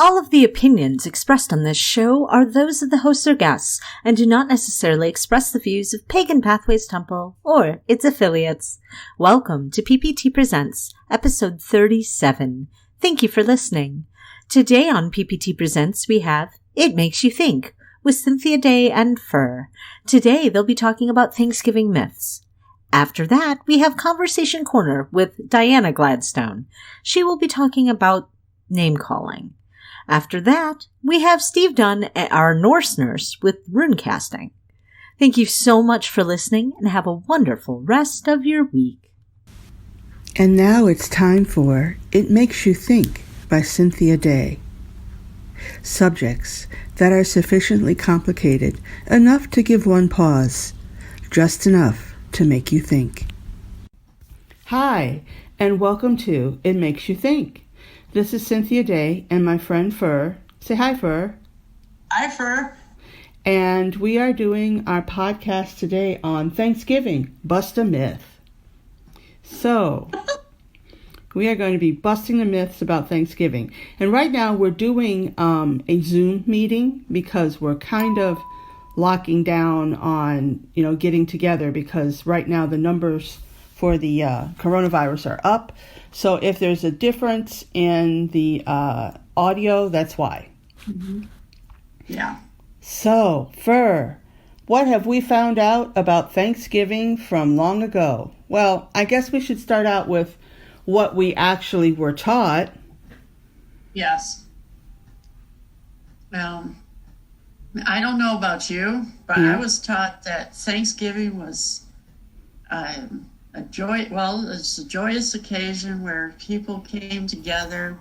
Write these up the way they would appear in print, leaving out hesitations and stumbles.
All of the opinions expressed on this show are those of the hosts or guests and do not necessarily express the views of Pagan Pathways Temple or its affiliates. Welcome to PPT Presents, episode 37. Thank you for listening. Today on PPT Presents we have It Makes You Think with Cynthia Day and Fir. Today they'll be talking about Thanksgiving myths. After that, we have Conversation Corner with Dianna Gladstone. She will be talking about name-calling. After that, we have Steve Dunne, our Norse nurse, with Runecasting. Thank you so much for listening and have a wonderful rest of your week. And now it's time for It Makes You Think by Cynthia Day. Subjects that are sufficiently complicated enough to give one pause, just enough to make you think. Hi, and welcome to It Makes You Think. This is Cynthia Day and my friend Fir. Say hi, Fir. Hi, Fir. And we are doing our podcast today on Thanksgiving, Bust a Myth. So, we are going to be busting the myths about Thanksgiving. And right now we're doing a Zoom meeting because we're kind of locking down on, getting together because right now the numbers for the coronavirus are up. So if there's a difference in the audio, that's why. Mm-hmm. Yeah. So, Fir, what have we found out about Thanksgiving from long ago? Well, I guess we should start out with what we actually were taught. Yes. Well, I don't know about you, but I was taught that Thanksgiving was it's a joyous occasion where people came together.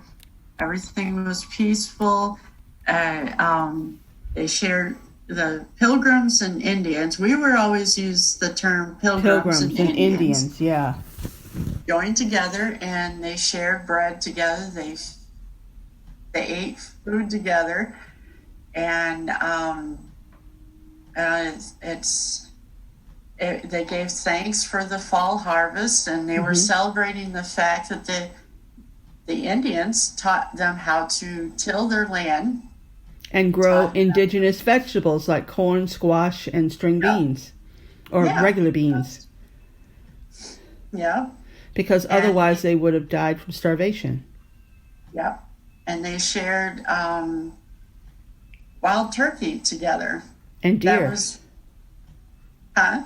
Everything was peaceful. They shared the Pilgrims and Indians. We were always use the term Pilgrims and Indians. Yeah. Joined together and they shared bread together. They ate food together, and they gave thanks for the fall harvest, and they were celebrating the fact that the Indians taught them how to till their land and grow indigenous vegetables like corn, squash, and string beans, or regular beans. Yeah. Because otherwise they would have died from starvation. Yeah. And they shared wild turkey together. And deer.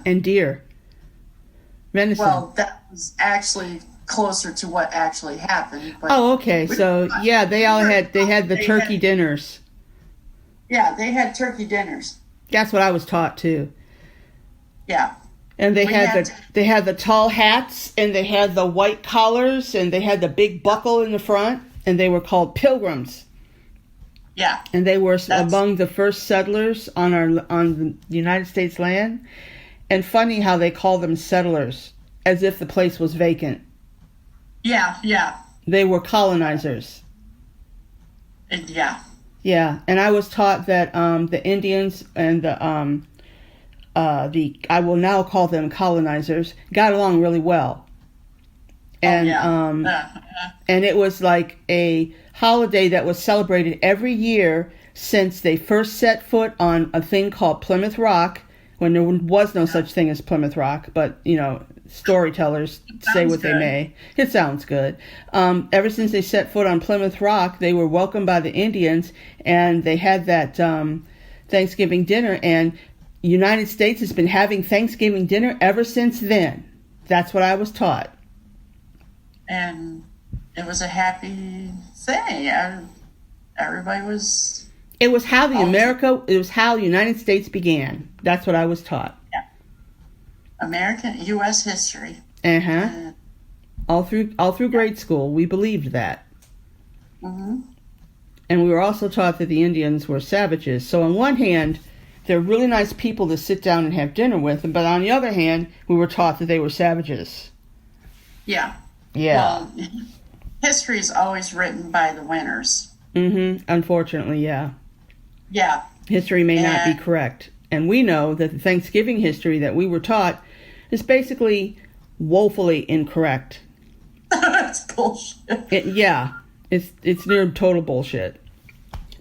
And deer. Venison. Well, that was actually closer to what actually happened. But okay. So, they had the turkey dinners. Yeah, they had turkey dinners. That's what I was taught, too. Yeah. And they had the tall hats, and they had the white collars, and they had the big buckle in the front, and they were called pilgrims. Yeah. And they were among the first settlers on the United States land. And funny how they call them settlers, as if the place was vacant. Yeah, yeah. They were colonizers. Yeah. Yeah, and I was taught that the Indians and I will now call them colonizers, got along really well. And and it was like a holiday that was celebrated every year since they first set foot on a thing called Plymouth Rock, when there was no such thing as Plymouth Rock, but, storytellers say what they may. It sounds good. Ever since they set foot on Plymouth Rock, they were welcomed by the Indians, and they had that Thanksgiving dinner, and United States has been having Thanksgiving dinner ever since then. That's what I was taught. And it was a happy thing. Everybody was... It was how the United States began. That's what I was taught. Yeah. U.S. history. All through grade school, we believed that. Mm-hmm. And we were also taught that the Indians were savages. So on one hand, they're really nice people to sit down and have dinner with, but on the other hand, we were taught that they were savages. Yeah. Yeah. Well, history is always written by the winners. Unfortunately, yeah. Yeah. History may not be correct. And we know that the Thanksgiving history that we were taught is basically woefully incorrect. That's bullshit. It's near total bullshit.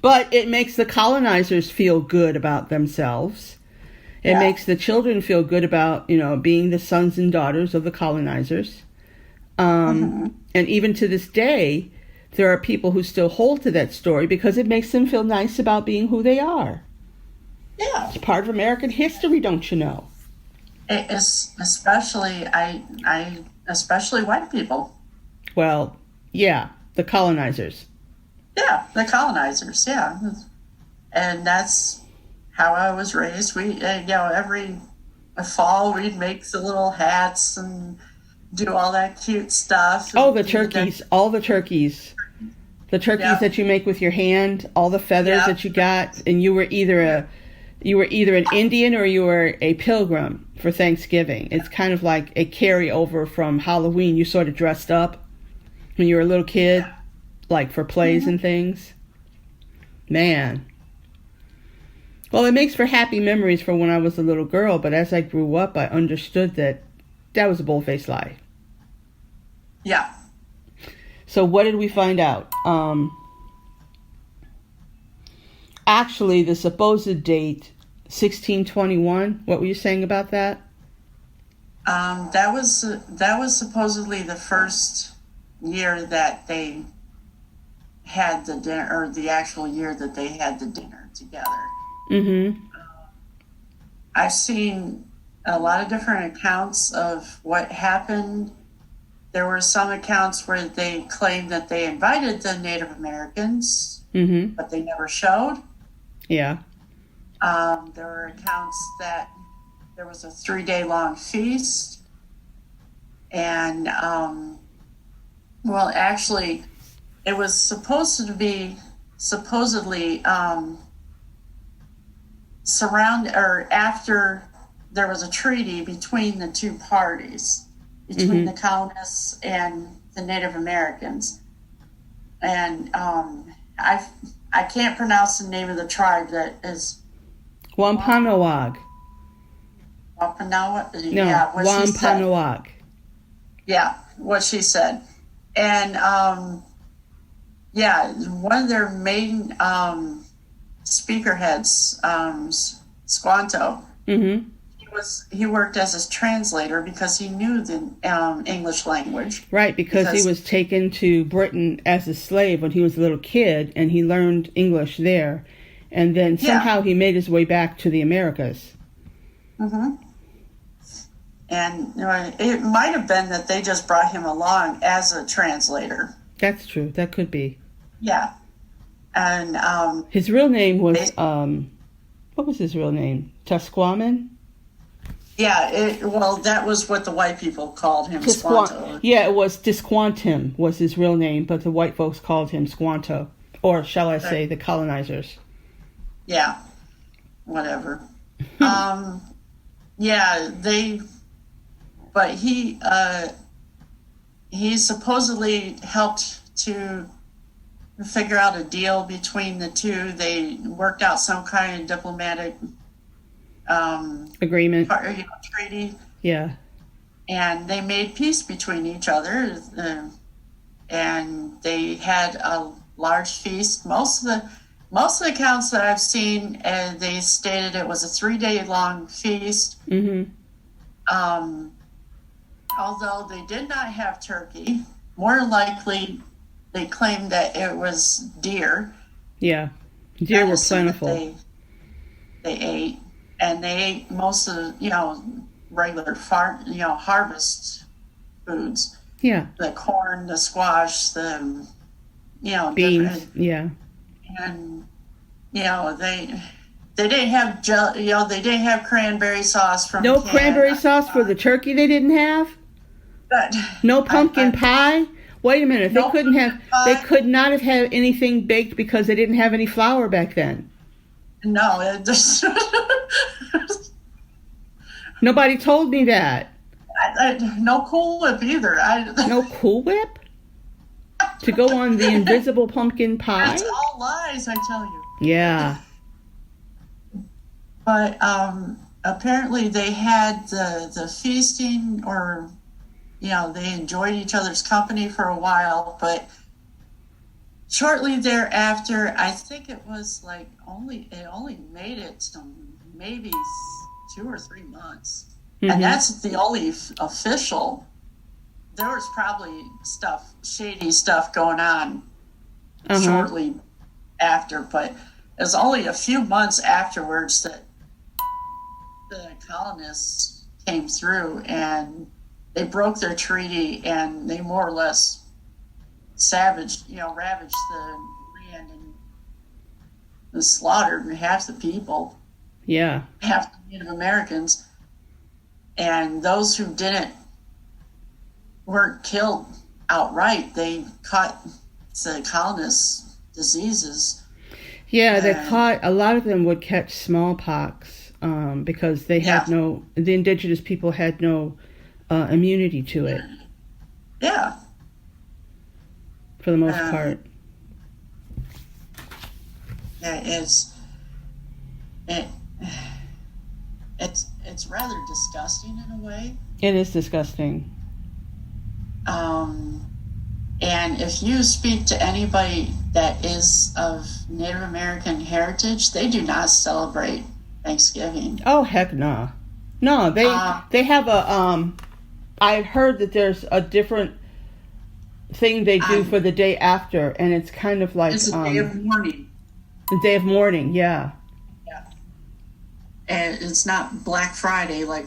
But it makes the colonizers feel good about themselves. It makes the children feel good about, being the sons and daughters of the colonizers. And even to this day, there are people who still hold to that story because it makes them feel nice about being who they are. Yeah. It's part of American history, don't you know? It is, especially white people. Well, yeah, the colonizers. Yeah, the colonizers, yeah. And that's how I was raised. We, every fall we'd make the little hats and do all that cute stuff. Oh, the turkeys, all the turkeys. The turkeys that you make with your hand, all the feathers that you got, and you were either an Indian or you were a pilgrim for Thanksgiving. It's kind of like a carryover from Halloween. You sort of dressed up when you were a little kid, like for plays and things. Man. Well, it makes for happy memories from when I was a little girl, but as I grew up, I understood that was a bull-faced lie. Yeah. So what did we find out? Actually, the supposed date, 1621. What were you saying about that? That was supposedly the first year that they had the dinner, or the actual year that they had the dinner together. Mm-hmm. I've seen a lot of different accounts of what happened. There were some accounts where they claimed that they invited the Native Americans, but they never showed. Yeah. There were accounts that there was a 3-day long feast. And, actually, it was supposedly after there was a treaty between the two parties, between the colonists and the Native Americans. And I can't pronounce the name of the tribe that is... Wampanoag. Wampanoag? No, yeah, Wampanoag. Yeah, what she said. And, one of their main speakerheads, Squanto, he worked as a translator because he knew the English language. Right, because he was taken to Britain as a slave when he was a little kid, and he learned English there. And then somehow he made his way back to the Americas. Mm-hmm. And it might have been that they just brought him along as a translator. That's true. That could be. Yeah. And his real name was, what was his real name? Tusquaman? Yeah, that was what the white people called him, Squanto. Yeah, it was Tisquantum was his real name, but the white folks called him Squanto. Or shall I say, the colonizers. Yeah, whatever. But he supposedly helped to figure out a deal between the two. They worked out some kind of diplomatic agreement, treaty. Yeah, and they made peace between each other, and they had a large feast. Most of the accounts that I've seen, they stated it was a 3-day long feast. Although they did not have turkey, more likely they claimed that it was deer. Yeah, deer were plentiful. They ate, and they ate most of the, regular harvest foods. Yeah. The corn, the squash, the, beans. Yeah. And, they didn't have they didn't have cranberry sauce from No Canada. Cranberry sauce for the turkey they didn't have? But no pumpkin pie? Wait a minute. No They could not have had anything baked because they didn't have any flour back then. No, it just Nobody told me that. No Cool Whip either. No Cool Whip? To go on the invisible pumpkin pie? It's all lies, I tell you. Yeah. But apparently they had the feasting, or they enjoyed each other's company for a while. But shortly thereafter, I think it was like it only made it to maybe 2 or 3 months. And that's the only official. There was probably shady stuff going on shortly after, but it was only a few months afterwards that the colonists came through and they broke their treaty and they more or less ravaged the land and slaughtered half the people. Yeah. Half the Native Americans. And those who weren't killed outright. They caught the colonists diseases. Yeah, a lot of them would catch smallpox because they had the indigenous people had no immunity to it. Yeah. For the most part. Yeah, it's rather disgusting in a way. It is disgusting. And if you speak to anybody that is of Native American heritage, they do not celebrate Thanksgiving. Oh, heck no. No, they have I heard that there's a different thing they do for the day after, and it's kind of like... It's a day of mourning. The day of mourning, yeah. Yeah. And it's not Black Friday like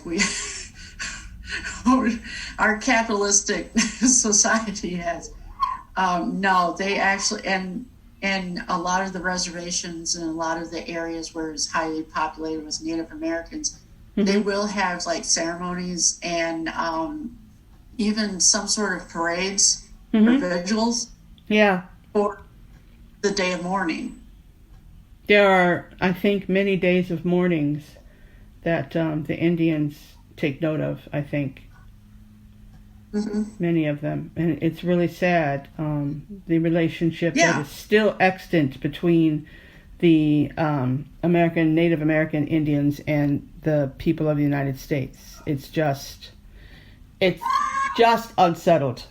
our capitalistic society has. No, they actually, and a lot of the reservations and a lot of the areas where it's highly populated with Native Americans, they will have like ceremonies and even some sort of parades or vigils. Yeah. For the day of mourning. There are, I think, many days of mournings that the Indians take note of, I think. Many of them. And it's really sad, the relationship that is still extant between the Native American Indians and the people of the United States. It's just unsettled.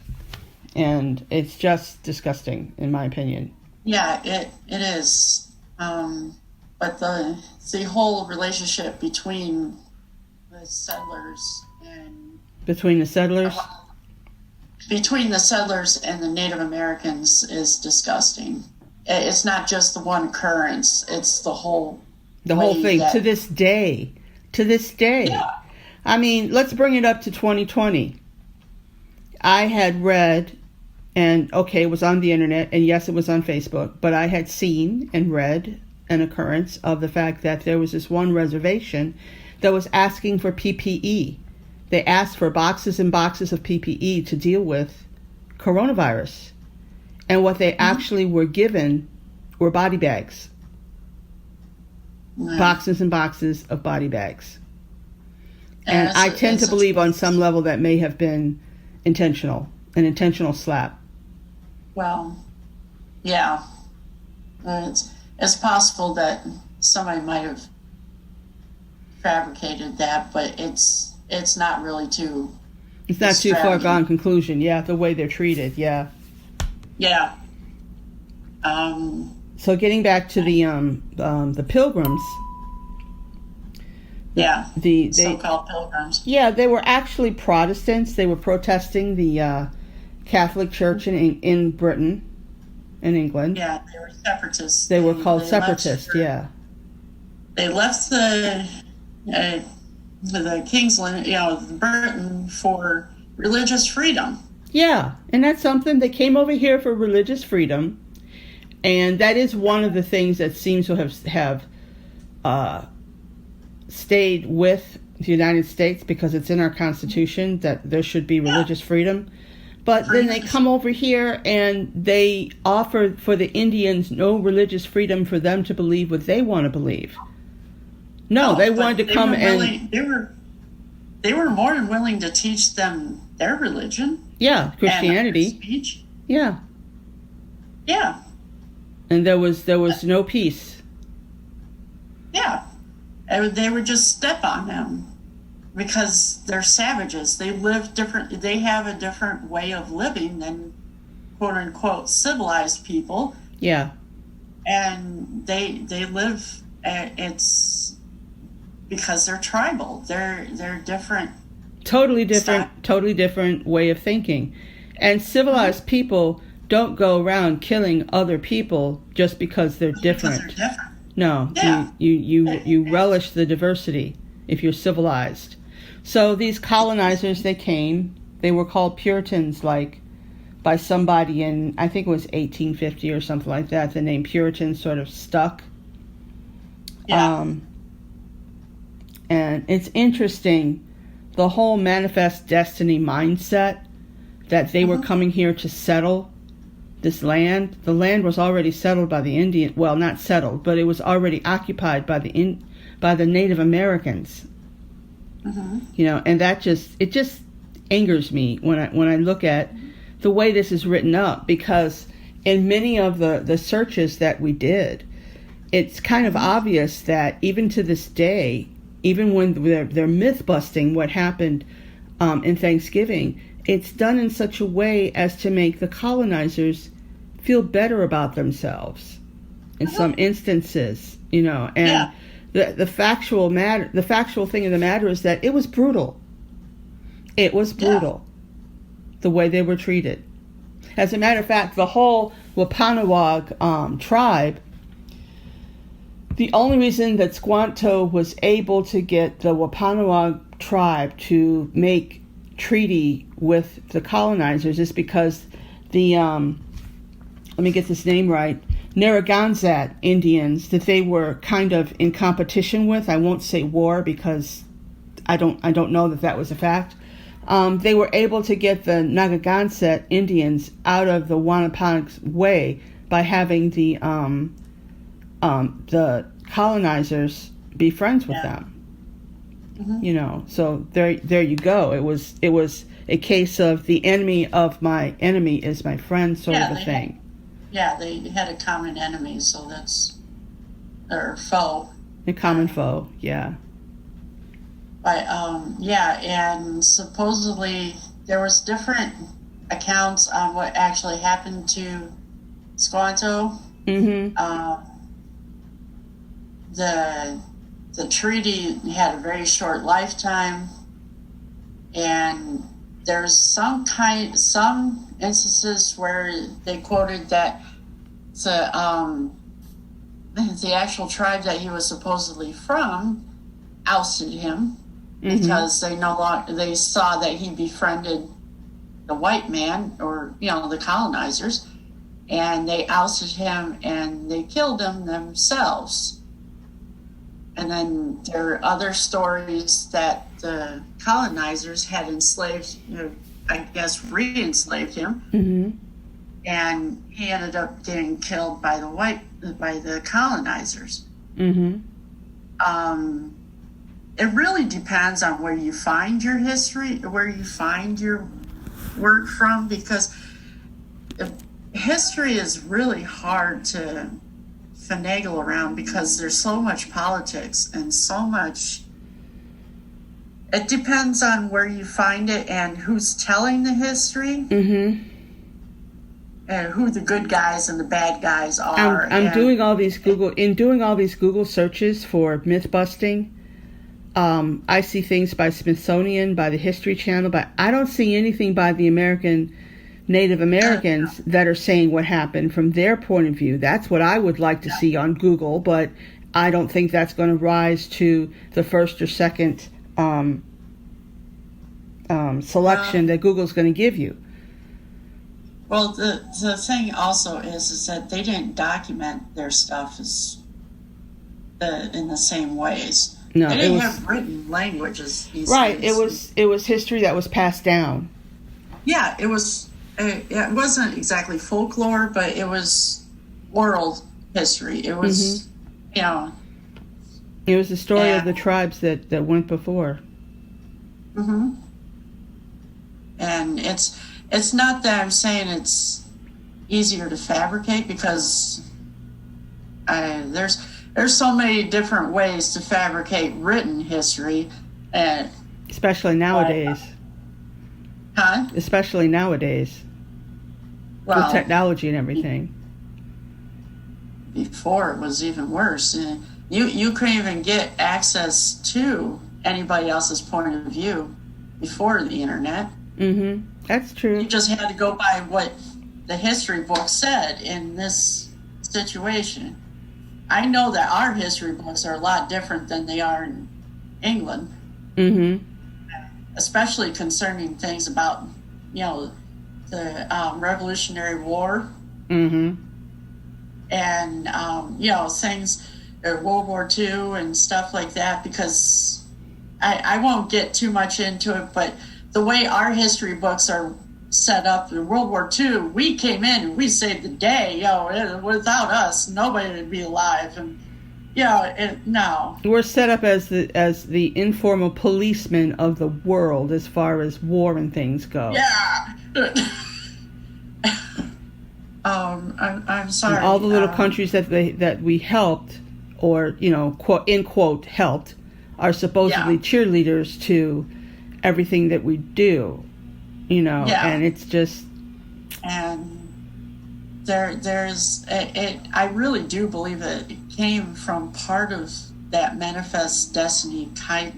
And it's just disgusting, in my opinion. Yeah, it is. But the whole relationship between the settlers and... Between the settlers? Between the settlers and the Native Americans is disgusting. It's not just the one occurrence. It's the whole... The whole thing. To this day. Yeah. I mean, let's bring it up to 2020. I had read... And, it was on the internet, and yes, it was on Facebook, but I had seen and read an occurrence of the fact that there was this one reservation that was asking for PPE. They asked for boxes and boxes of PPE to deal with coronavirus. And what they actually were given were body bags. Boxes and boxes of body bags. And I tend to believe on some level that may have been intentional, an intentional slap. Well, yeah. It's possible that somebody might have fabricated that, but it's not really too... It's not too far gone conclusion, yeah, the way they're treated, yeah. Yeah. So getting back to the Pilgrims... The so-called Pilgrims. Yeah, they were actually Protestants. They were protesting the Catholic Church in Britain, in England. Yeah, they were separatists. They were called separatists, yeah. They left the Kingsland, Britain for religious freedom. Yeah, and that's something. They came over here for religious freedom, and that is one of the things that seems to have stayed with the United States because it's in our Constitution that there should be religious freedom. But then they come over here and they offer for the Indians no religious freedom for them to believe what they want to believe. No, they wanted to come and... They were more than willing to teach them their religion. Yeah, Christianity. And speech. Yeah. Yeah. And there was no peace. Yeah. And they would just step on them. Because they're savages. They live different. They have a different way of living than quote unquote civilized people Yeah. And they live. It's because they're tribal. They're different. Totally different way of thinking. And civilized people don't go around killing other people just because they're different. Because they're different. No, yeah. you relish the diversity if you're civilized. So these colonizers, they were called Puritans, like by somebody in, I think it was 1850 or something like that. The name Puritan sort of stuck. Yeah. And it's interesting, the whole manifest destiny mindset that they were coming here to settle this land. The land was already settled by the Indian. Well, not settled, but it was already occupied by the Native Americans. You know, and it just angers me when I look at the way this is written up, because in many of the searches that we did, it's kind of obvious that even to this day, even when they're myth busting what happened in Thanksgiving, it's done in such a way as to make the colonizers feel better about themselves in some instances, you know. And the factual thing of the matter is that it was brutal. It was brutal, the way they were treated. As a matter of fact, the whole Wampanoag tribe, the only reason that Squanto was able to get the Wampanoag tribe to make treaty with the colonizers is because the, let me get this name right, Narragansett Indians that they were kind of in competition with. I won't say war because I don't know that was a fact. They were able to get the Narragansett Indians out of the Wampanoag's way by having the colonizers be friends with them. You know, so there you go. It was a case of the enemy of my enemy is my friend sort of a thing. They had a common enemy, so that's their foe. A common foe, yeah. But and supposedly there was different accounts on what actually happened to Squanto. The treaty had a very short lifetime, and there's some instances where they quoted that the actual tribe that he was supposedly from ousted him because they saw that he befriended the white man, or the colonizers, and they ousted him and they killed him themselves. And then there are other stories that the colonizers had enslaved, re-enslaved him, and he ended up getting killed by the colonizers. It really depends on where you find your history, where you find your work from, because history is really hard to finagle around because there's so much politics and so much. It depends on where you find it and who's telling the history, and who the good guys and the bad guys are. I'm doing all these Google searches for myth busting. I see things by Smithsonian, by the History Channel, but I don't see anything by the Native Americans that are saying what happened from their point of view. That's what I would like to see on Google, but I don't think that's going to rise to the first or second selection that Google's going to give you. Well, the thing also is that they didn't document their stuff in the same ways. No, they didn't have written languages. Right, it was history that was passed down. Yeah, it was. It wasn't exactly folklore, but it was oral history. It was, It was the story of the tribes that went before. And it's not that I'm saying it's easier to fabricate, because there's so many different ways to fabricate written history, and especially nowadays. Especially nowadays. Well, with technology and everything. before it was even worse. You couldn't even get access to anybody else's point of view before the internet. Mm-hmm. That's true. You just had to go by what the history book said in this situation. I know that our history books are a lot different than they are in England. Mm-hmm. Especially concerning things about, the Revolutionary War. Mm-hmm. And, things, World War II and stuff like that, because I won't get too much into it, but the way our history books are set up in World War II, we came in and we saved the day. Without us, nobody would be alive. And no, we're set up as the informal policemen of the world as far as war and things go. Yeah. I'm sorry. And all the little countries that we helped, or quote in quote helped, are supposedly cheerleaders to everything that we do. And it's just, and there's it. I really do believe that it came from part of that manifest destiny kind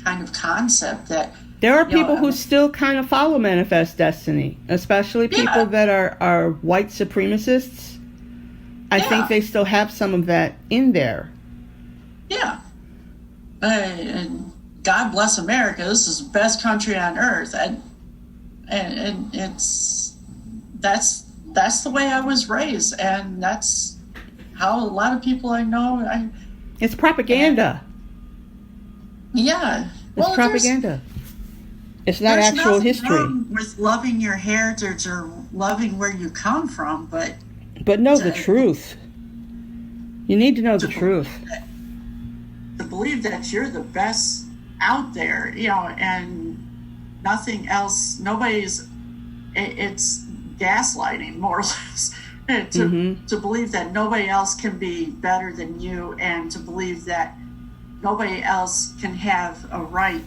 of concept that there are people who still kind of follow manifest destiny, especially people that are white supremacists. I think they still have some of that in there. Yeah. And God bless America. This is the best country on earth. And that's the way I was raised, and that's how a lot of people I know. It's propaganda. It's propaganda. It's not actual history. Wrong with loving your heritage or loving where you come from, but know the truth. You need to know the truth. To believe that you're the best out there, and nothing else. It's gaslighting, more or less, to believe that nobody else can be better than you, and to believe that nobody else can have a right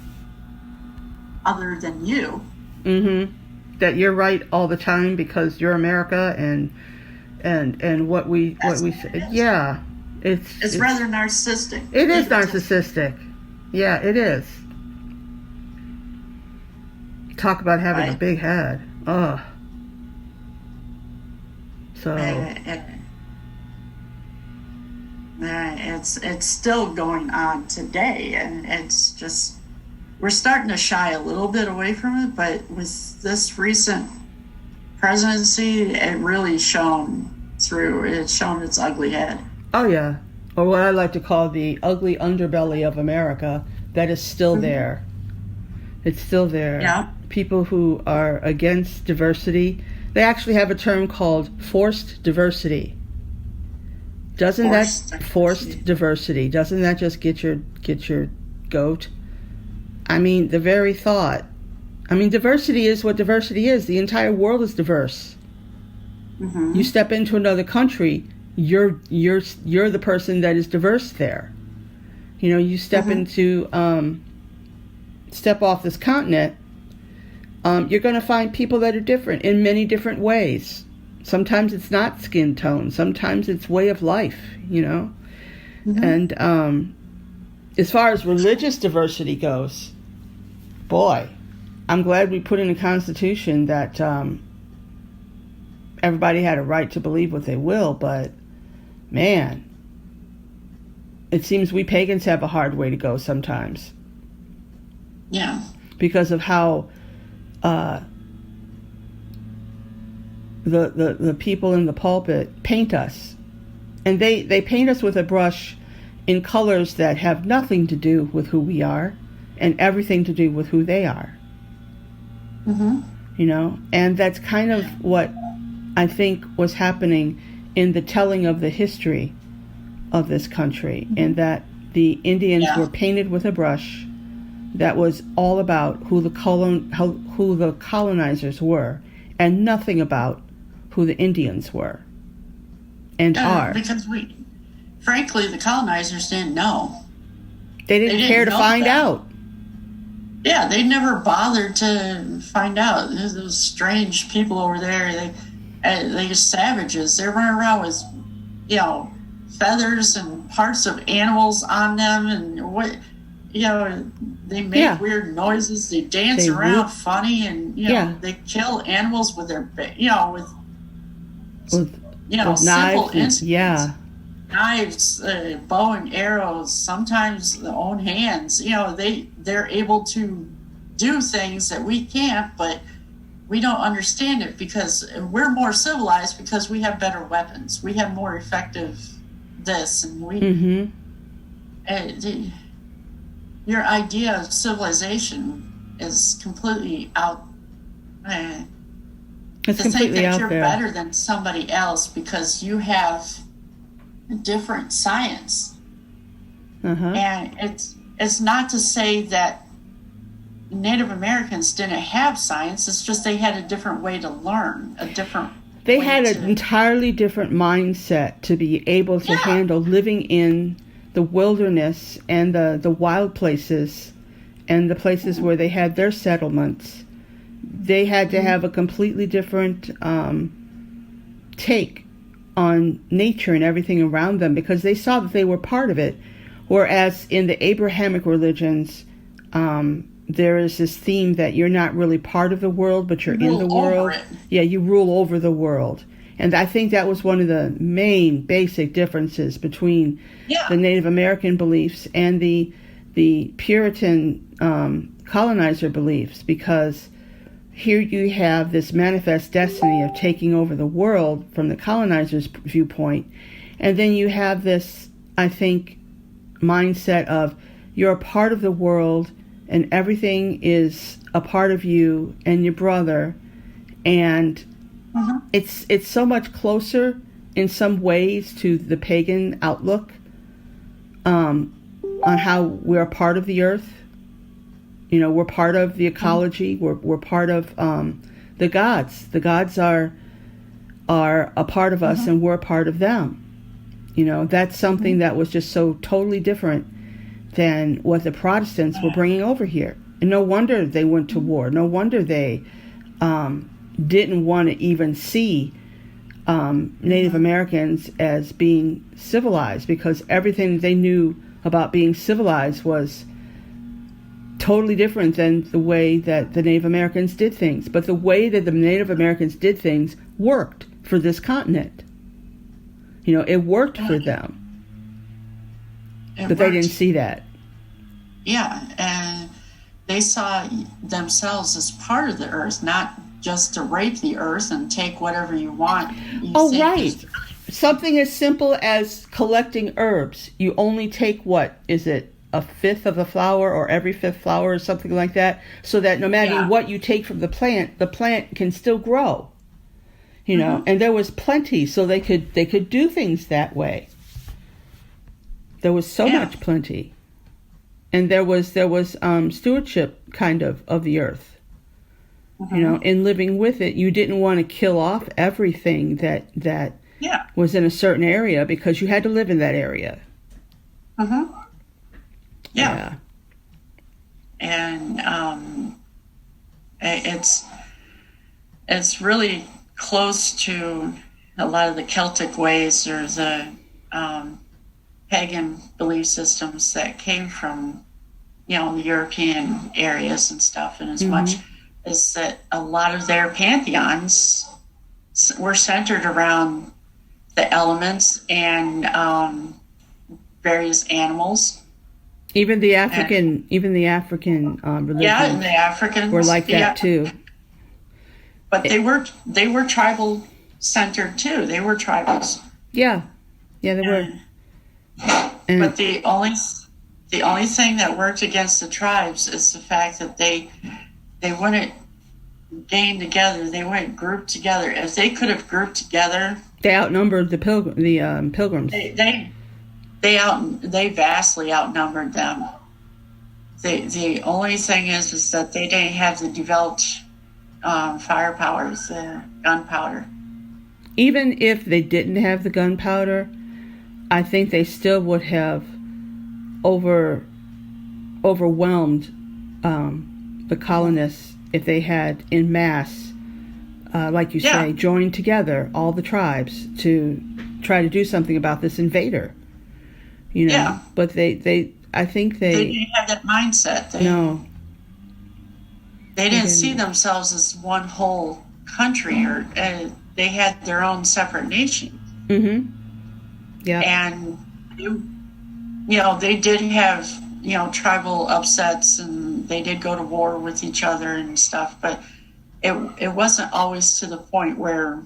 other than you. Mm-hmm. That you're right all the time because you're America, and what we say. Yeah, it's rather narcissistic. It is narcissistic. Yeah, it is. Talk about having a big head. Ugh. So it's still going on today, and it's just we're starting to shy a little bit away from it, but with this recent presidency, it really shone through. It's shown its ugly head. Oh yeah, or what I like to call the ugly underbelly of America that is still there. It's still there. Yeah. People who are against diversity, they actually have a term called forced diversity. Doesn't that just get your goat? I mean, the very thought. I mean, diversity is what diversity is. The entire world is diverse. Mm-hmm. You step into another country, you're the person that is diverse there. You step step off this continent, you're going to find people that are different in many different ways. Sometimes it's not skin tone. Sometimes it's way of life, Mm-hmm. And as far as religious diversity goes, boy, I'm glad we put in a constitution that everybody had a right to believe what they will, but man, it seems we pagans have a hard way to go sometimes. Yeah. Because of how the people in the pulpit paint us. And they paint us with a brush in colors that have nothing to do with who we are and everything to do with who they are. Mm-hmm. And that's kind of what I think was happening in the telling of the history of this country, and that the Indians were painted with a brush that was all about who the colonizers were, and nothing about who the Indians were and are. Because frankly, the colonizers didn't know. They didn't care to find out. Yeah, they never bothered to find out. There's those strange people over there. They just savages. They're running around with, feathers and parts of animals on them, and what, they make weird noises. They dance around funny, and they kill animals with their with simple knives, instruments. Knives, bow and arrows, sometimes their own hands. They're able to do things that we can't, but we don't understand it because we're more civilized because we have better weapons. We have more effective this, and we. Your idea of civilization is completely out. It's to think that you're there. better than somebody else because you have a different science, and it's not to say that Native Americans didn't have science. It's just they had a different way to learn, They had an entirely different mindset to be able to handle living in the wilderness and the wild places and the places where they had their settlements. They had to have a completely different take on nature and everything around them because they saw that they were part of it. Whereas in the Abrahamic religions, there is this theme that you're not really part of the world, but you're in the world. Yeah, you rule over the world. And I think that was one of the main basic differences between the Native American beliefs and the Puritan colonizer beliefs, because here you have this manifest destiny of taking over the world from the colonizer's viewpoint, and then you have this, I think, mindset of you're a part of the world and everything is a part of you and your brother, and it's so much closer in some ways to the pagan outlook on how we're a part of the earth. We're part of the ecology. We're part of the gods. The gods are a part of us, and we're a part of them. That's something that was just so totally different than what the Protestants were bringing over here. And no wonder they went to war. No wonder they didn't want to even see Native Americans as being civilized, because everything they knew about being civilized was totally different than the way that the Native Americans did things. But the way that the Native Americans did things worked for this continent. It worked for them. But they didn't see that. Yeah, and they saw themselves as part of the earth, not just to rape the earth and take whatever you want. Right. Something as simple as collecting herbs. You only take, what is it, a fifth of a flower or every fifth flower or something like that, so that no matter what you take from the plant can still grow. And there was plenty, so they could do things that way. There was so much plenty. And there was stewardship kind of the earth. In living with it, you didn't want to kill off everything that was in a certain area because you had to live in that area. Yeah. And it's really close to a lot of the Celtic ways or the pagan belief systems that came from, the European areas and stuff. And as much as that a lot of their pantheons were centered around the elements and various animals. Even the African religions. Yeah, and the Africans were like that too. But they were tribal centered too. They were tribals. Yeah, they were. But the only thing that worked against the tribes is the fact that they wouldn't gang together. They wouldn't group together. If they could have grouped together, they outnumbered the pilgrims. They vastly outnumbered them. The only thing is that they didn't have the developed firepower, the gunpowder. Even if they didn't have the gunpowder, I think they still would have overwhelmed the colonists if they had in mass, like you say, joined together all the tribes to try to do something about this invader. Yeah. But I think they didn't have that mindset. No. They didn't see themselves as one whole country, or they had their own separate nation. Mm-hmm. Yeah. And they did have tribal upsets, and they did go to war with each other and stuff, but it wasn't always to the point where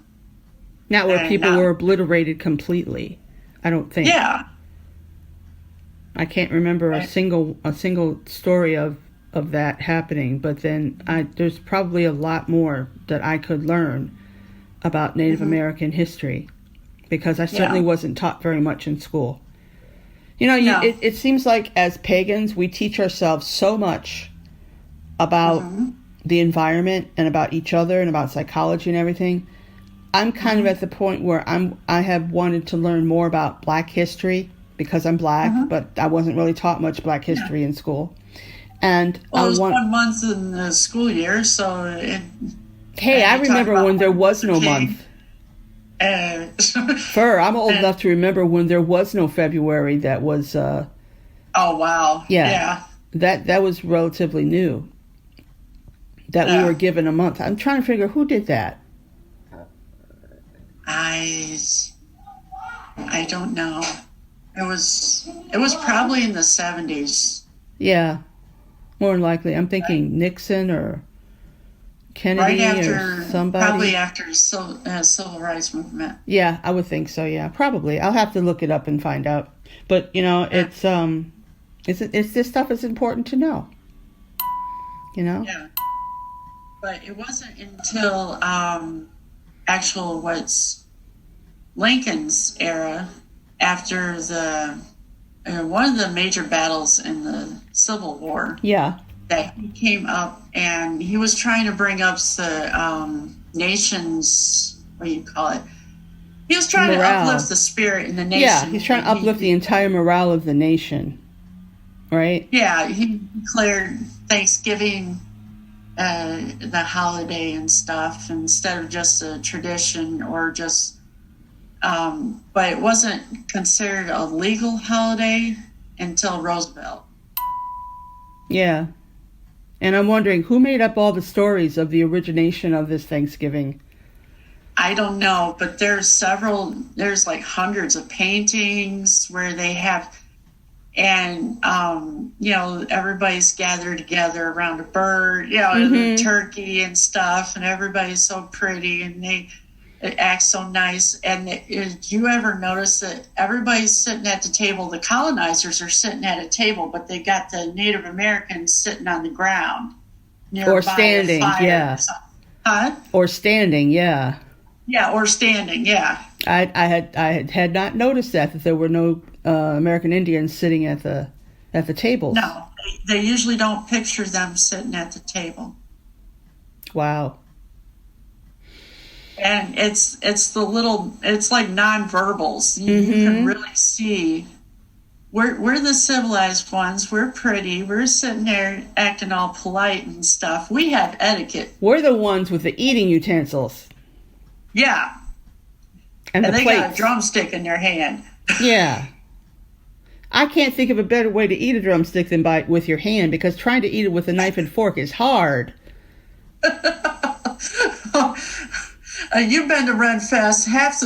people were obliterated completely. I don't think. Yeah. I can't remember a single story of that happening, but then there's probably a lot more that I could learn about Native American history, because I certainly wasn't taught very much in school. It seems like as pagans, we teach ourselves so much about the environment and about each other and about psychology and everything. I'm kind of at the point where I have wanted to learn more about Black history, because I'm Black, but I wasn't really taught much Black history in school. And it was 1 month in the school year, so I remember when there was no month. Fir, I'm old enough to remember when there was no February. That was oh wow. Yeah. That was relatively new. That we were given a month. I'm trying to figure who did that. I don't know. It was probably in the 70s. Yeah. More than likely. I'm thinking Nixon or Kennedy or somebody. Probably after civil rights movement. Yeah, I would think so. Yeah, probably. I'll have to look it up and find out. But it's this stuff is important to know. Yeah. But it wasn't until what's Lincoln's era, after one of the major battles in the Civil War. Yeah. That he came up and he was trying to bring up the nation's, what do you call it? He was trying to uplift the spirit in the nation. Yeah, he's trying to uplift the entire morale of the nation, right? Yeah, he declared Thanksgiving the holiday and stuff instead of just a tradition or just, but it wasn't considered a legal holiday until Roosevelt. Yeah. And I'm wondering, who made up all the stories of the origination of this Thanksgiving? I don't know, but there's like hundreds of paintings where they have, and, everybody's gathered together around a bird, and a turkey and stuff, and everybody's so pretty, and it acts so nice. And did you ever notice that everybody's sitting at the table? The colonizers are sitting at a table, but they got the Native Americans sitting on the ground. Or standing, yeah. Or standing, yeah. Yeah, or standing, yeah. I had not noticed that there were no American Indians sitting at the tables. No, they usually don't picture them sitting at the table. Wow. And it's like nonverbals. You can really see we're the civilized ones. We're pretty. We're sitting there acting all polite and stuff. We have etiquette. We're the ones with the eating utensils. Yeah. And the they plates. got a drumstick in their hand. Yeah. I can't think of a better way to eat a drumstick than with your hand, because trying to eat it with a knife and fork is hard. You've been to Renfest. Half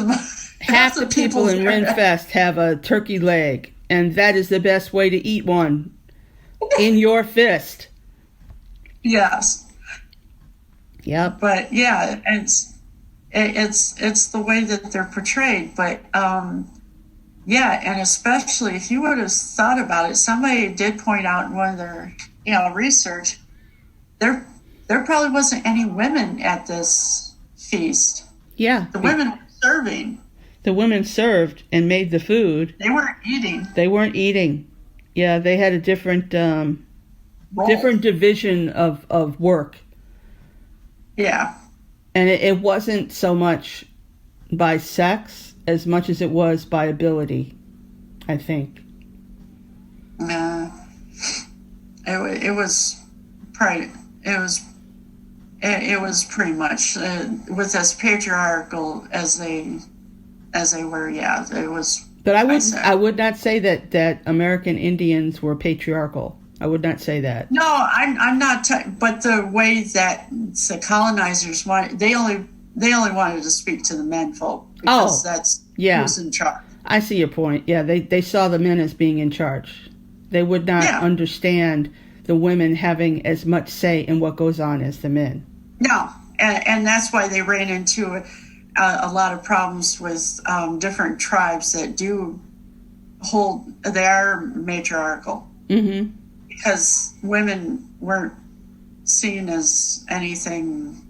the people in Renfest have a turkey leg, and that is the best way to eat one. In your fist. Yes. Yep. But yeah, it's the way that they're portrayed. But yeah, and especially if you would have thought about it, somebody did point out in one of their research, there probably wasn't any women at this feast. Yeah. The women were serving. The women served and made the food. They weren't eating. They weren't eating. Yeah, they had a different division of work. Yeah. And it wasn't so much by sex as much as it was by ability, I think. It was pretty much with as patriarchal as they as they were. Yeah, it was. But I would not say that American Indians were patriarchal. I would not say that. No, I'm not. But the way that the colonizers wanted, they only wanted to speak to the men folk because that's who's in charge. I see your point. Yeah, they saw the men as being in charge. They would not understand the women having as much say in what goes on as the men. No, and that's why they ran into a lot of problems with different tribes that they are matriarchal. Mm-hmm. Because women weren't seen as anything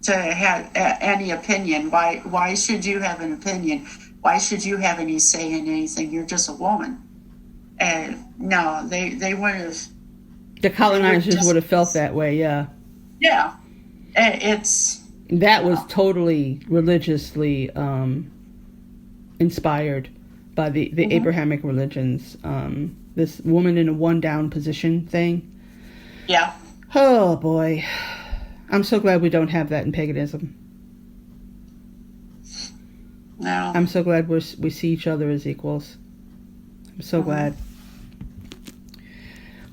to have any opinion. Why should you have an opinion? Why should you have any say in anything? You're just a woman. And no, they would have. The colonizers would have felt that way, yeah. Yeah, that was totally religiously inspired by the Abrahamic religions. This woman in a one down position thing. Yeah. Oh boy, I'm so glad we don't have that in paganism. No. I'm so glad we see each other as equals. I'm so glad.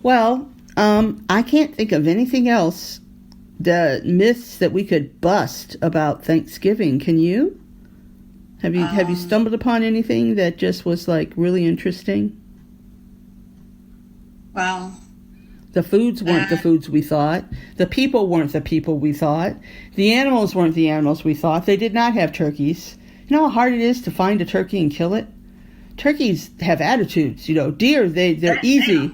Well, I can't think of anything else, the myths that we could bust about Thanksgiving. Can you? Have you stumbled upon anything that just was like really interesting? Well, the foods weren't the foods we thought. The people weren't the people we thought. The animals weren't the animals we thought. They did not have turkeys. You know how hard it is to find a turkey and kill it? Turkeys have attitudes, Deer, they're easy.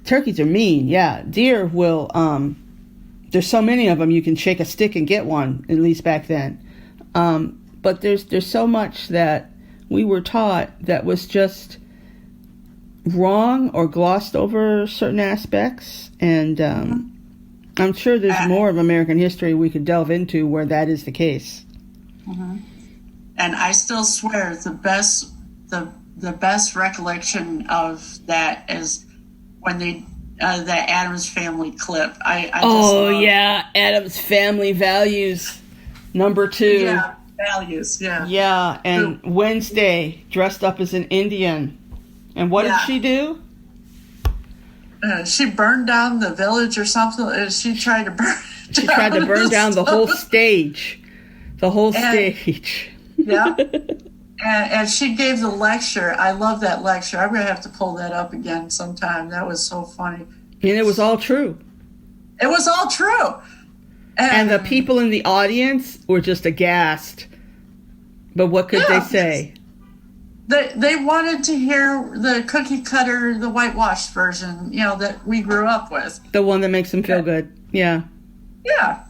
Turkeys are mean, yeah. Deer will, there's so many of them you can shake a stick and get one, at least back then. But there's so much that we were taught that was just wrong or glossed over certain aspects. And I'm sure there's more of American history we could delve into where that is the case. Mm-hmm. And I still swear the best recollection of that is when the Addams Family clip. I Addams Family Values, number 2. Yeah, values, yeah. Yeah, and Wednesday dressed up as an Indian. And what did she do? She burned down the village or something. She tried to burn down the whole stage. The whole stage. Yeah. And she gave the lecture. I love that lecture. I'm going to have to pull that up again sometime. That was so funny. And it was all true. It was all true. And the people in the audience were just aghast. But what could they say? They wanted to hear the cookie cutter, the whitewashed version, that we grew up with. The one that makes them feel good. Yeah. Yeah.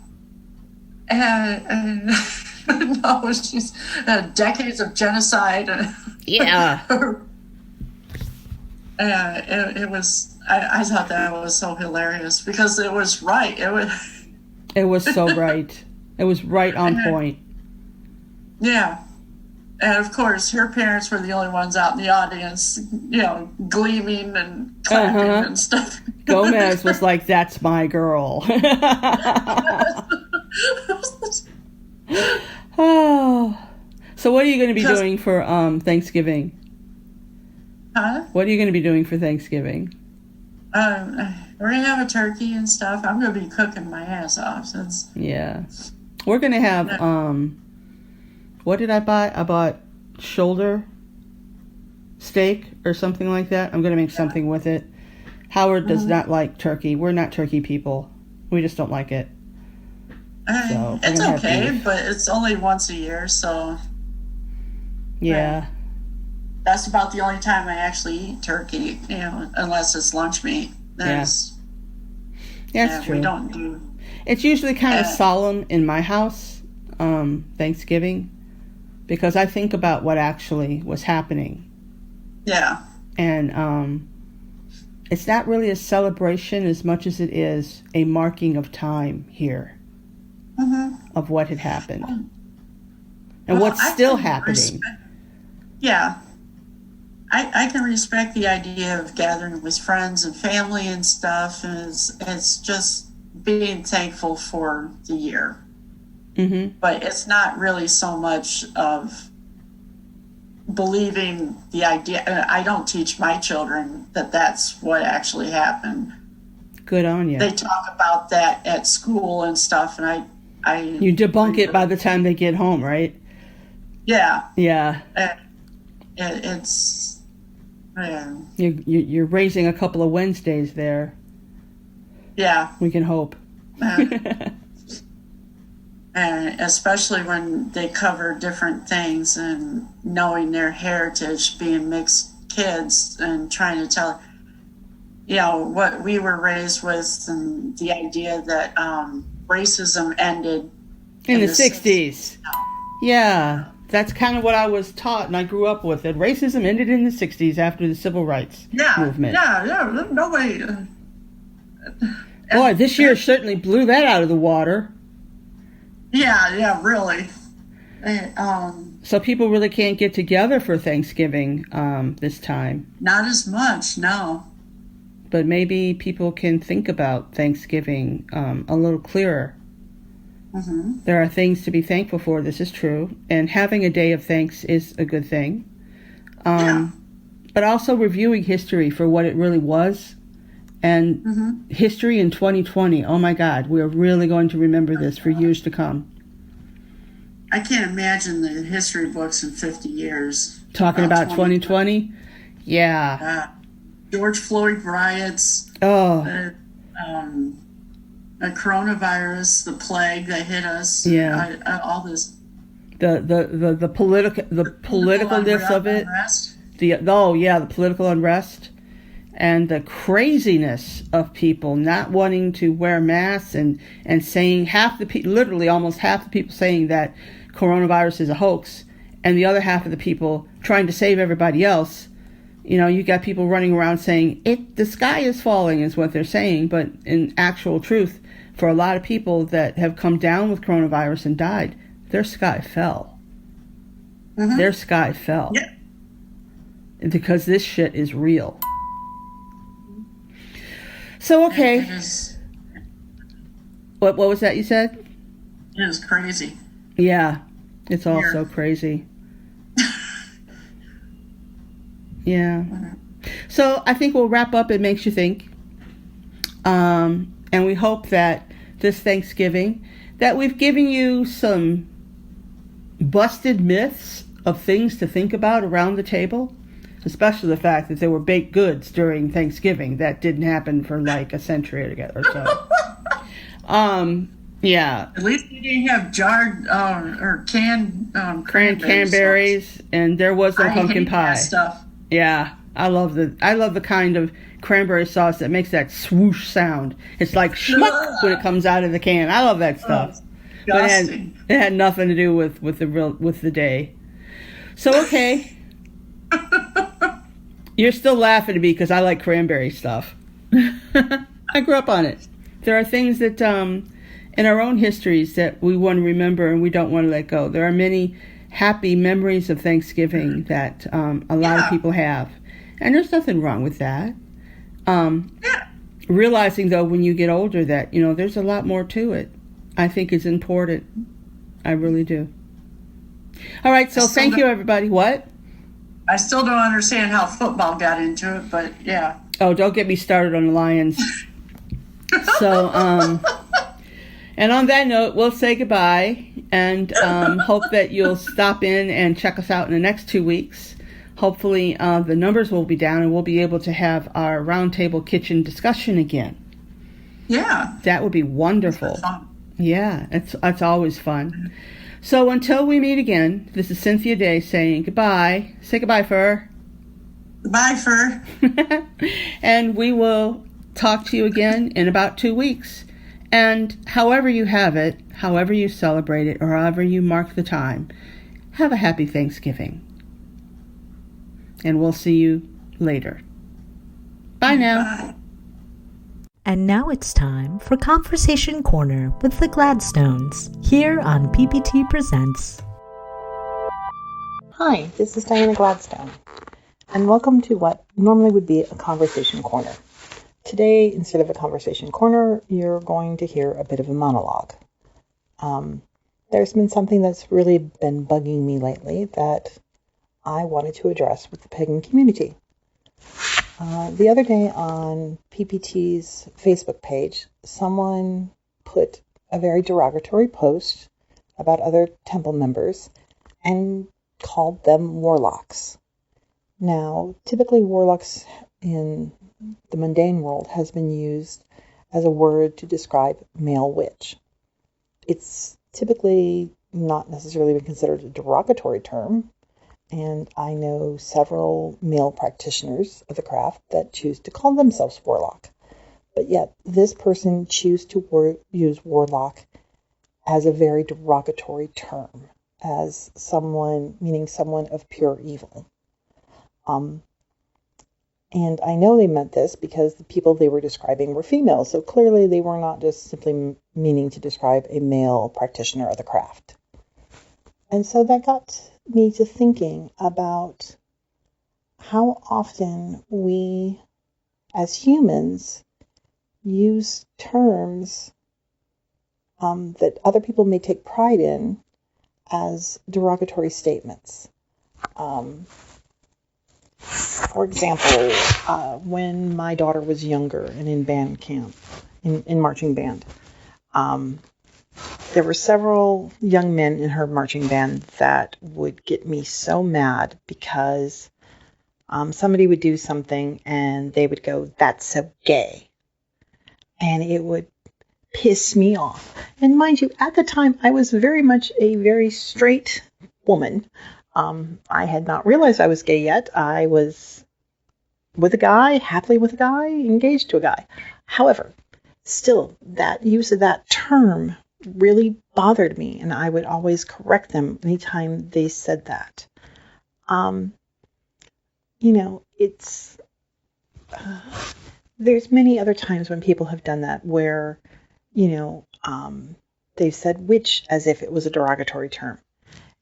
And no, she's decades of genocide. Yeah. It was. I thought that was so hilarious because it was right. It was so right. It was right on point. Yeah. And of course, her parents were the only ones out in the audience, gleaming and clapping and stuff. Gomez was like, "That's my girl." Oh, so what are you going to be doing for Thanksgiving? Huh? What are you going to be doing for Thanksgiving? We're going to have a turkey and stuff. I'm going to be cooking my ass off. Yeah. We're going to have, what did I buy? I bought shoulder steak or something like that. I'm going to make something with it. Howard does not like turkey. We're not turkey people. We just don't like it. So it's okay, but it's only once a year, so... Yeah. That's about the only time I actually eat turkey, unless it's lunch meat. That's true. We don't do... It's usually kind of solemn in my house, Thanksgiving, because I think about what actually was happening. Yeah. And it's not really a celebration as much as it is a marking of time here. Mm-hmm. Of what had happened and what's still happening. I can respect the idea of gathering with friends and family and stuff, and it's just being thankful for the year. Mm-hmm. But it's not really so much of believing the idea. I don't teach my children that that's what actually happened. Good on you. They talk about that at school and stuff, and I you debunk it by the time they get home, right? Yeah. Yeah. It's you're raising a couple of Wednesdays there. Yeah. We can hope. And especially when they cover different things and knowing their heritage, being mixed kids and trying to tell, what we were raised with and the idea that racism ended in the 60s. Yeah, that's kind of what I was taught and I grew up with, that racism ended in the 60s after the civil rights movement. Yeah, nobody... Boy, this year certainly blew that out of the water. Yeah, really. So people really can't get together for Thanksgiving this time. Not as much, no. But maybe people can think about Thanksgiving a little clearer. Mm-hmm. There are things to be thankful for, this is true. And having a day of thanks is a good thing. But also reviewing history for what it really was. And history in 2020, oh my God, we're really going to remember this for years to come. I can't imagine the history books in 50 years. Talking about 2020? Yeah. George Floyd riots. Oh. The coronavirus, the plague that hit us. Yeah. All this. The politicalness of it. Unrest. The political unrest. And the craziness of people not wanting to wear masks and saying literally almost half the people saying that coronavirus is a hoax, and the other half of the people trying to save everybody else. You got people running around saying the sky is falling is what they're saying, but in actual truth, for a lot of people that have come down with coronavirus and died, their sky fell. Mm-hmm. Their sky fell. Yeah. Because this shit is real. So, okay. What was that you said? It was crazy. Yeah. It's all so crazy. Yeah. So, I think we'll wrap up It Makes You Think. And we hope that this Thanksgiving, that we've given you some busted myths of things to think about around the table. Especially the fact that there were baked goods during Thanksgiving. That didn't happen for like a century or so. Yeah. At least we didn't have jarred or canned cranberries, and there was no pumpkin pie. That stuff. Yeah, I love the kind of cranberry sauce that makes that swoosh sound. It's like schmuck when it comes out of the can. I love that stuff. But it had nothing to do with the day. So okay. You're still laughing at me because I like cranberry stuff. I grew up on it. There are things that in our own histories that we want to remember and we don't want to let go. There are many happy memories of Thanksgiving that a lot of people have. And there's nothing wrong with that. Realizing, though, when you get older that, there's a lot more to it, I think is important. I really do. All right, so thank you, everybody. What? I still don't understand how football got into it, but yeah. Oh, don't get me started on the Lions. So, and on that note, we'll say goodbye and hope that you'll stop in and check us out in the next 2 weeks. Hopefully, the numbers will be down and we'll be able to have our roundtable kitchen discussion again. Yeah. That would be wonderful. Yeah, it's always fun. So until we meet again, this is Cynthia Day saying goodbye. Say goodbye, Fir. Goodbye, Fir. And we will talk to you again in about 2 weeks. And however you have it, however you celebrate it, or however you mark the time, have a happy Thanksgiving. And we'll see you later. Bye now. Bye. And now it's time for Conversation Corner with the Gladstones, here on PPT Presents. Hi, this is Dianna Gladstone, and welcome to what normally would be a Conversation Corner. Today, instead of a Conversation Corner, you're going to hear a bit of a monologue. There's been something that's really been bugging me lately that I wanted to address with the pagan community. The other day on PPT's Facebook page, someone put a very derogatory post about other temple members and called them warlocks. Now, typically warlocks in the mundane world has been used as a word to describe male witch. It's typically not necessarily been considered a derogatory term, and I know several male practitioners of the craft that choose to call themselves warlock. But yet, this person chooses to use warlock as a very derogatory term, as someone, meaning someone of pure evil. And I know they meant this because the people they were describing were females, so clearly they were not just simply meaning to describe a male practitioner of the craft. And so that got me to thinking about how often we, as humans, use terms that other people may take pride in as derogatory statements. For example, when my daughter was younger and in band camp, in marching band, there were several young men in her marching band that would get me so mad because somebody would do something and they would go, "That's so gay." And it would piss me off. And mind you, at the time, I was very much a very straight woman. I had not realized I was gay yet. I was with a guy, happily with a guy, engaged to a guy. However, still, that use of that term really bothered me, and I would always correct them anytime they said that. It's there's many other times when people have done that where, they've said witch as if it was a derogatory term.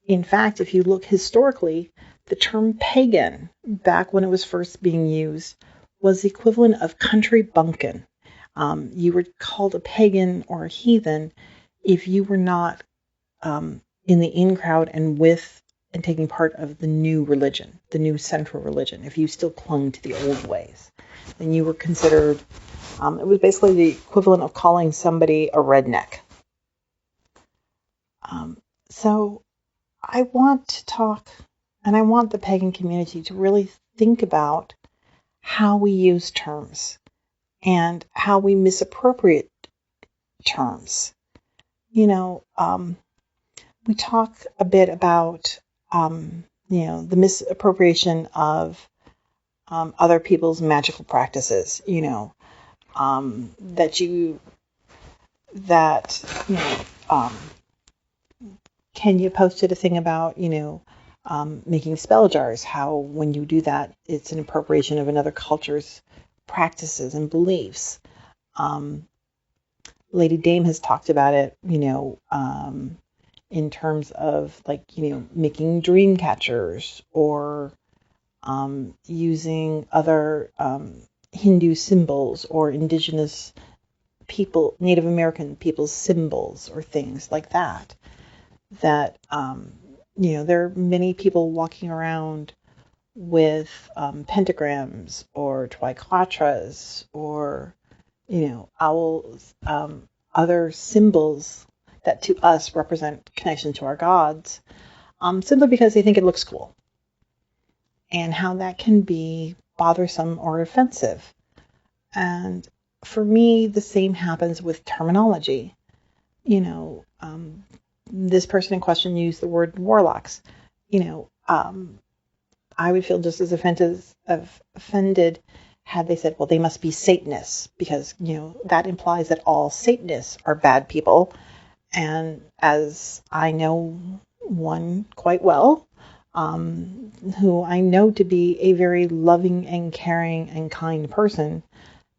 In fact, if you look historically, the term pagan, back when it was first being used, was the equivalent of country bumpkin. You were called a pagan or a heathen if you were not in the in crowd and taking part of the new religion, the new central religion. If you still clung to the old ways, then you were considered, it was basically the equivalent of calling somebody a redneck. So I want to talk, and I want the pagan community to really think about how we use terms and how we misappropriate terms. We talk a bit about, the misappropriation of other people's magical practices, Kenya posted a thing about, making spell jars, how when you do that, it's an appropriation of another culture's practices and beliefs. Lady Dame has talked about it, in terms of making dream catchers or using other Hindu symbols or indigenous people, Native American people's symbols or things like that. That, there are many people walking around with pentagrams or triquetras or, owls, other symbols that to us represent connection to our gods, simply because they think it looks cool. And how that can be bothersome or offensive. And for me, the same happens with terminology. This person in question used the word warlocks. I would feel just as offended had they said, well, they must be Satanists, because, that implies that all Satanists are bad people. And as I know one quite well, who I know to be a very loving and caring and kind person,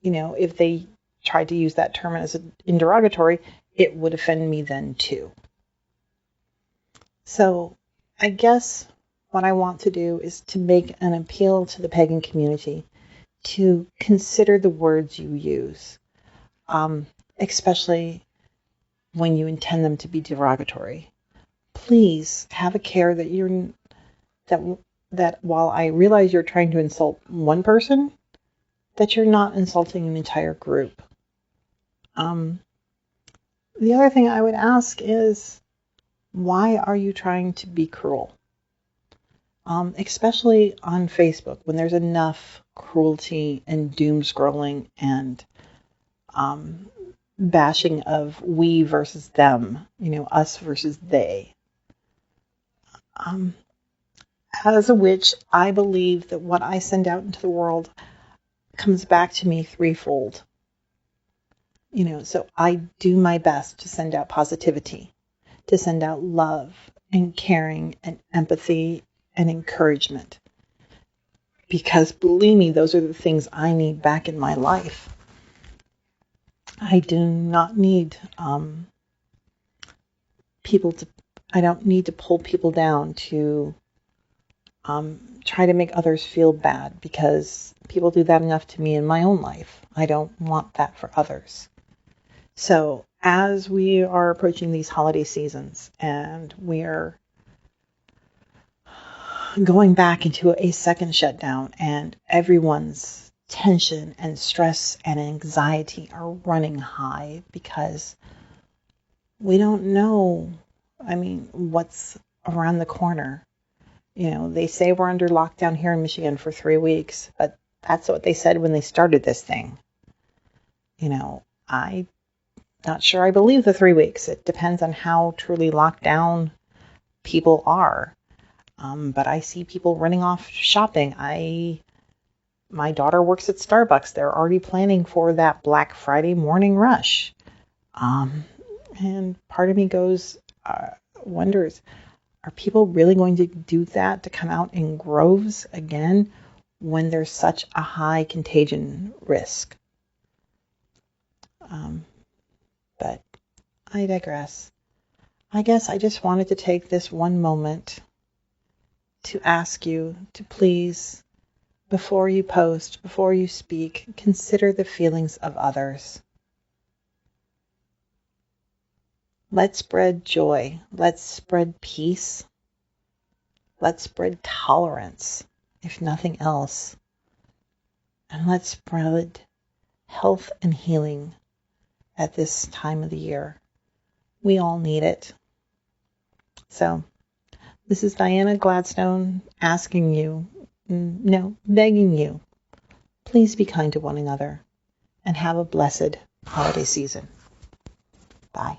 if they tried to use that term as an derogatory, it would offend me then too. So I guess what I want to do is to make an appeal to the pagan community to consider the words you use, especially when you intend them to be derogatory. Please have a care that that while I realize you're trying to insult one person, that you're not insulting an entire group. The other thing I would ask is, why are you trying to be cruel? Especially on Facebook, when there's enough cruelty and doom scrolling and bashing of we versus them, us versus they. As a witch, I believe that what I send out into the world comes back to me threefold. So I do my best to send out positivity, to send out love and caring and empathy and encouragement. Because believe me, those are the things I need back in my life. I do not need I don't need to pull people down to try to make others feel bad, because people do that enough to me in my own life. I don't want that for others. So as we are approaching these holiday seasons and we're going back into a second shutdown and everyone's tension and stress and anxiety are running high because we don't know, what's around the corner. They say we're under lockdown here in Michigan for 3 weeks, but that's what they said when they started this thing. I'm not sure I believe the 3 weeks. It depends on how truly locked down people are. But I see people running off shopping. My daughter works at Starbucks. They're already planning for that Black Friday morning rush. And part of me wonders, are people really going to do that, to come out in groves again when there's such a high contagion risk? But I digress. I guess I just wanted to take this one moment to ask you to please, before you post, before you speak, consider the feelings of others. Let's spread joy. Let's spread peace. Let's spread tolerance, if nothing else. And let's spread health and healing at this time of the year. We all need it. So, this is Dianna Gladstone begging you, please be kind to one another and have a blessed holiday season. Bye.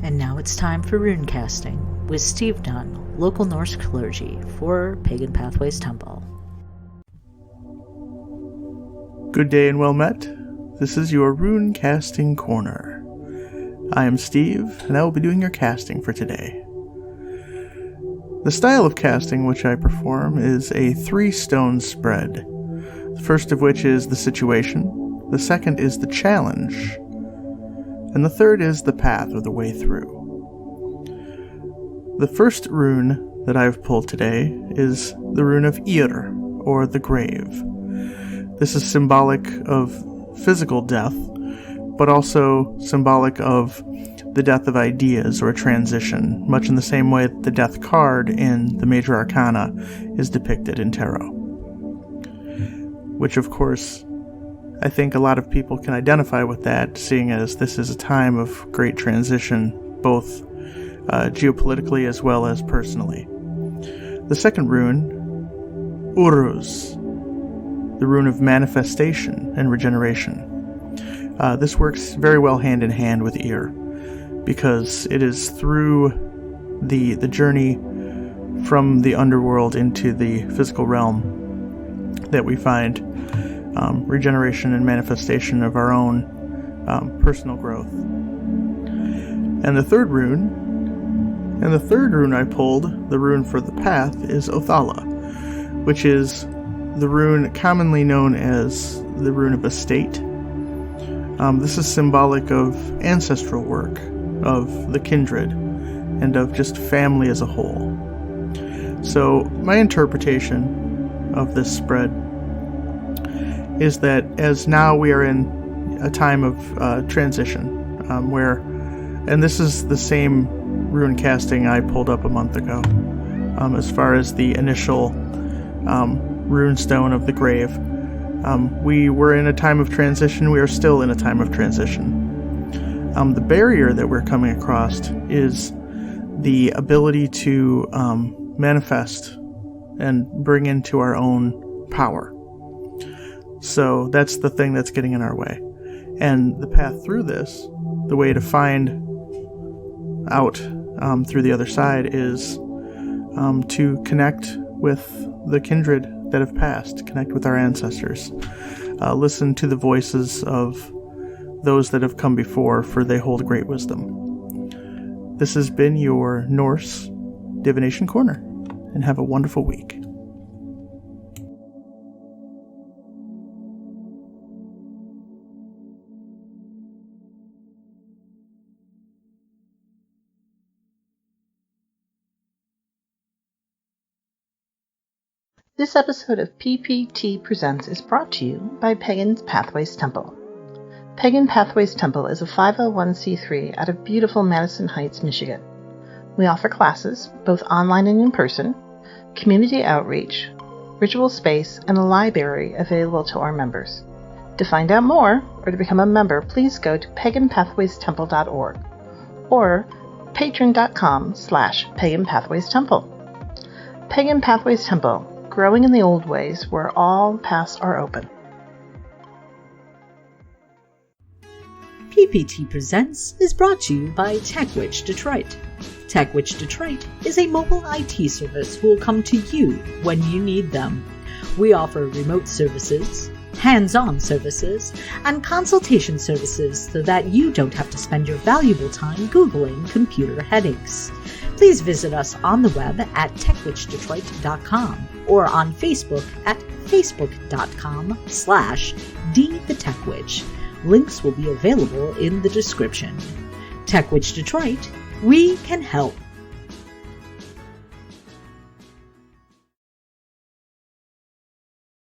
And now it's time for Runecasting with Steve Dunne, local Norse clergy for Pagan Pathways Temple. Good day and well met. This is your Runecasting Corner. I am Steve, and I will be doing your casting for today. The style of casting which I perform is a 3-stone spread. The first of which is the situation, the second is the challenge, and the third is the path or the way through. The first rune that I've pulled today is the rune of Ir, or the grave. This is symbolic of physical death, but also symbolic of the death of ideas or a transition, much in the same way that the death card in the Major Arcana is depicted in tarot. Which, of course, I think a lot of people can identify with that, seeing as this is a time of great transition, both geopolitically as well as personally. The second rune, Uruz, the rune of manifestation and regeneration. This works very well hand in hand with Ir, because it is through the journey from the underworld into the physical realm that we find regeneration and manifestation of our own personal growth. And the third rune I pulled, the rune for the path, is Othala, which is the rune commonly known as the rune of estate. This is symbolic of ancestral work, of the kindred, and of just family as a whole. So my interpretation of this spread is that as now we are in a time of transition, and this is the same rune casting I pulled up a month ago, as far as the initial runestone of the grave. We were in a time of transition. We are still in a time of transition. The barrier that we're coming across is the ability to manifest and bring into our own power. So that's the thing that's getting in our way. And the path through this, the way to find out through the other side, is to connect with the kindred that have passed, connect with our ancestors, listen to the voices of those that have come before, for they hold great wisdom. This has been your Norse Divination Corner, and have a wonderful week. This episode of PPT Presents is brought to you by Pagan Pathways Temple. Pagan Pathways Temple is a 501c3 out of beautiful Madison Heights, Michigan. We offer classes, both online and in person, community outreach, ritual space, and a library available to our members. To find out more, or to become a member, please go to paganpathwaystemple.org or patreon.com/paganpathwaystemple. Pagan Pathways Temple, growing in the old ways where all paths are open. PPT Presents is brought to you by TechWitch Detroit. TechWitch Detroit is a mobile IT service who will come to you when you need them. We offer remote services, hands-on services, and consultation services so that you don't have to spend your valuable time Googling computer headaches. Please visit us on the web at techwitchdetroit.com or on Facebook at facebook.com/DTheTechWitch. Links will be available in the description. TechWitch Detroit, we can help.